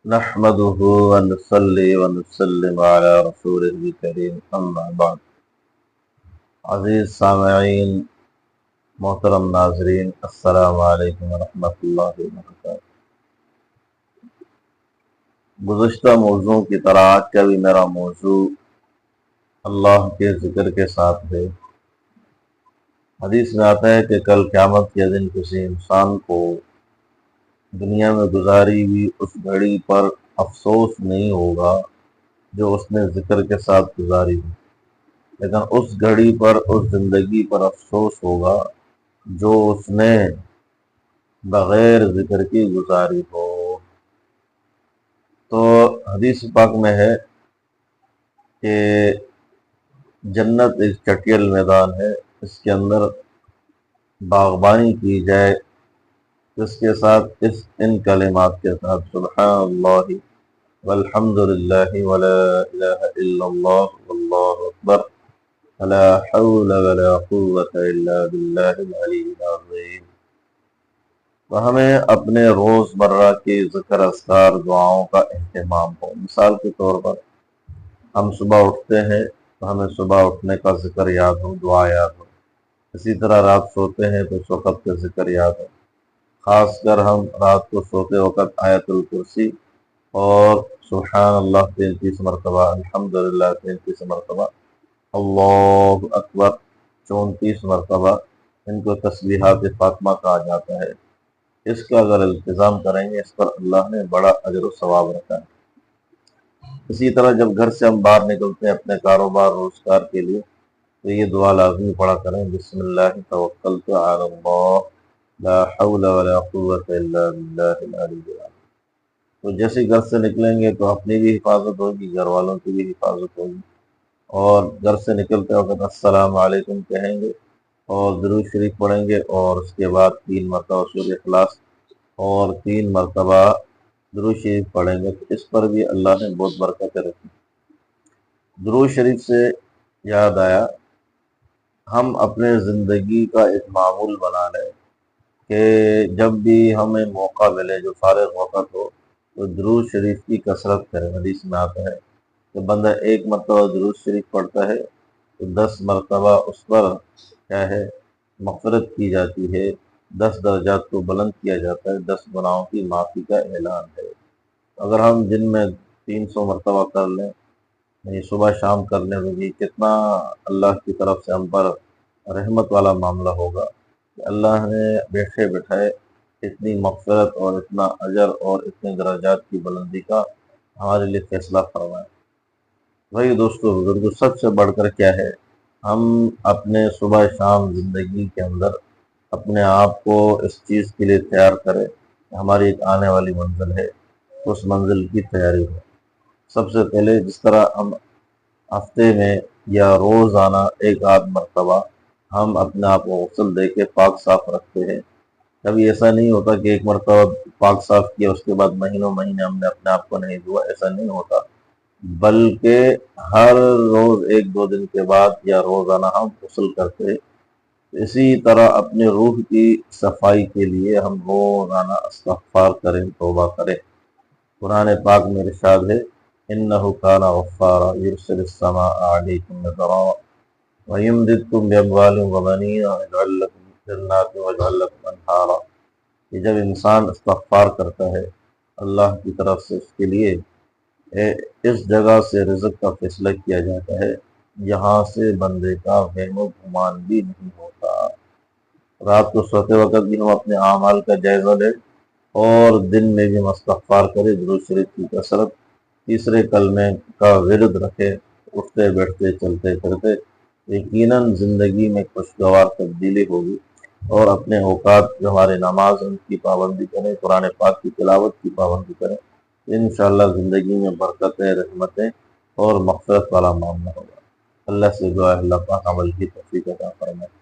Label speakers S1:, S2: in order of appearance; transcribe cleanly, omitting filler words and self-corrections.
S1: نحمده ونصلي ونسلم على رسوله الكريم اما بعد۔ عزیز سامعین، محترم ناظرین، السلام علیکم ورحمۃ اللہ وبرکاتہ۔ گزشتہ موضوع کی طرح آج کا بھی میرا موضوع اللہ کے ذکر کے ساتھ ہے۔ حدیث میں آتا ہے کہ کل قیامت کے دن کسی انسان کو دنیا میں گزاری ہوئی اس گھڑی پر افسوس نہیں ہوگا جو اس نے ذکر کے ساتھ گزاری ہو، لیکن اس گھڑی پر، اس زندگی پر افسوس ہوگا جو اس نے بغیر ذکر کی گزاری ہو۔ تو حدیث پاک میں ہے کہ جنت ایک چٹیل میدان ہے، اس کے اندر باغبانی کی جائے، اس کے ساتھ ان کلمات کے ساتھ سبحان اللہ والحمد للہ ولا الہ الا اللہ واللہ اکبر ولا حول ولا قوة الا باللہ العلی العظیم۔ تو ہمیں اپنے روز مرہ کے ذکر اذکار دعاؤں کا اہتمام ہو۔ مثال کے طور پر ہم صبح اٹھتے ہیں تو ہمیں صبح اٹھنے کا ذکر یاد ہو، دعا یاد ہو۔ اسی طرح رات سوتے ہیں تو اس وقت کا ذکر یاد ہو، خاص کر ہم رات کو سوتے وقت آیت الکرسی اور سبحان اللہ 33 مرتبہ، الحمدللہ 33 مرتبہ، اللہ اکبر 34 مرتبہ، ان کو تسبیحات فاطمہ کہا جاتا ہے۔ اس کا اگر التزام کریں گے، اس پر اللہ نے بڑا اجر و ثواب رکھا ہے۔ اسی طرح جب گھر سے ہم باہر نکلتے ہیں اپنے کاروبار روزگار کے لیے تو یہ دعا لازمی پڑھا کریں، بسم اللہ توکلت علی اللہ لا حول ولا قوة الا باللہ العلی العظیم۔ تو جیسے گھر سے نکلیں گے تو اپنی بھی حفاظت ہوگی، گھر والوں کی بھی حفاظت ہوگی، اور گھر سے نکلتے وقت السلام علیکم کہیں گے اور درود شریف پڑھیں گے، اور اس کے بعد 3 مرتبہ سورہ اخلاص اور 3 مرتبہ درود شریف پڑھیں گے، تو اس پر بھی اللہ نے بہت برکتیں رکھی۔ درود شریف سے یاد آیا، ہم اپنے زندگی کا ایک معمول بنا لیں کہ جب بھی ہمیں موقع ملے، جو فارغ وقت ہو، تو درود شریف کی کثرت کریں۔ حدیث میں آتا ہے کہ بندہ 1 مرتبہ درود شریف پڑھتا ہے تو 10 مرتبہ اس پر کیا ہے، مغفرت کی جاتی ہے، 10 درجات کو بلند کیا جاتا ہے، 10 گناہوں کی معافی کا اعلان ہے۔ اگر ہم دن میں 300 مرتبہ کر لیں، یعنی صبح شام کرنے میں بھی کتنا اللہ کی طرف سے ہم پر رحمت والا معاملہ ہوگا کہ اللہ نے بیٹھے بٹھائے اتنی مغفرت اور اتنا اجر اور اتنے درجات کی بلندی کا ہمارے لیے فیصلہ فرمائے۔ وہی دوستو بزرگوں، سب سے بڑھ کر کیا ہے، ہم اپنے صبح شام زندگی کے اندر اپنے آپ کو اس چیز کے لیے تیار کریں کہ ہماری ایک آنے والی منزل ہے، اس منزل کی تیاری ہو۔ سب سے پہلے جس طرح ہم ہفتے میں یا روزانہ 1 آدھ مرتبہ ہم اپنے آپ کو غسل دے کے پاک صاف رکھتے ہیں، کبھی ایسا نہیں ہوتا کہ 1 مرتبہ پاک صاف کیا اس کے بعد مہینوں مہینے ہم نے اپنے آپ کو نہیں دھوا، ایسا نہیں ہوتا، بلکہ ہر روز 1-2 دن کے بعد یا روزانہ ہم غسل کرتے ہیں۔ اسی طرح اپنے روح کی صفائی کے لیے ہم روزانہ استغفار کریں، توبہ کریں۔ قرآن پاک میں ارشاد ہے انہ کان غفارا یرسل السماء علیکم مدرارا وَيُمْدِدْكُمْ بِأَمْوَالٍ وَبَنِينَ وَيَجْعَلْ لَكُمْ جَنَّاتٍ وَيَجْعَلْ لَكُمْ أَنْهَارًا۔ کہ جب انسان استغفار کرتا ہے اللہ کی طرف سے، اس کے لیے اس جگہ سے رزق کا فیصلہ کیا جاتا ہے، یہاں سے بندے کا وہم و گمان بھی نہیں ہوتا۔ رات کو سوتے وقت بھی ہم اپنے اعمال کا جائزہ لیں اور دن میں بھی ہم استغفار کریں، درود شریف کی کثرت، تیسرے کلمے کا ورد رکھے، اٹھتے بیٹھتے چلتے پھرتے، یقیناً زندگی میں خوشگوار تبدیلی ہوگی۔ اور اپنے اوقات جو ہمارے نماز ان کی پابندی کریں، قرآن پاک کی تلاوت کی پابندی کریں، انشاءاللہ زندگی میں برکتیں، رحمتیں اور مغفرت والا معاملہ ہوگا۔ اللہ سے دعا ہے اللہ پاک عمل کی توفیق عطا فرمائے۔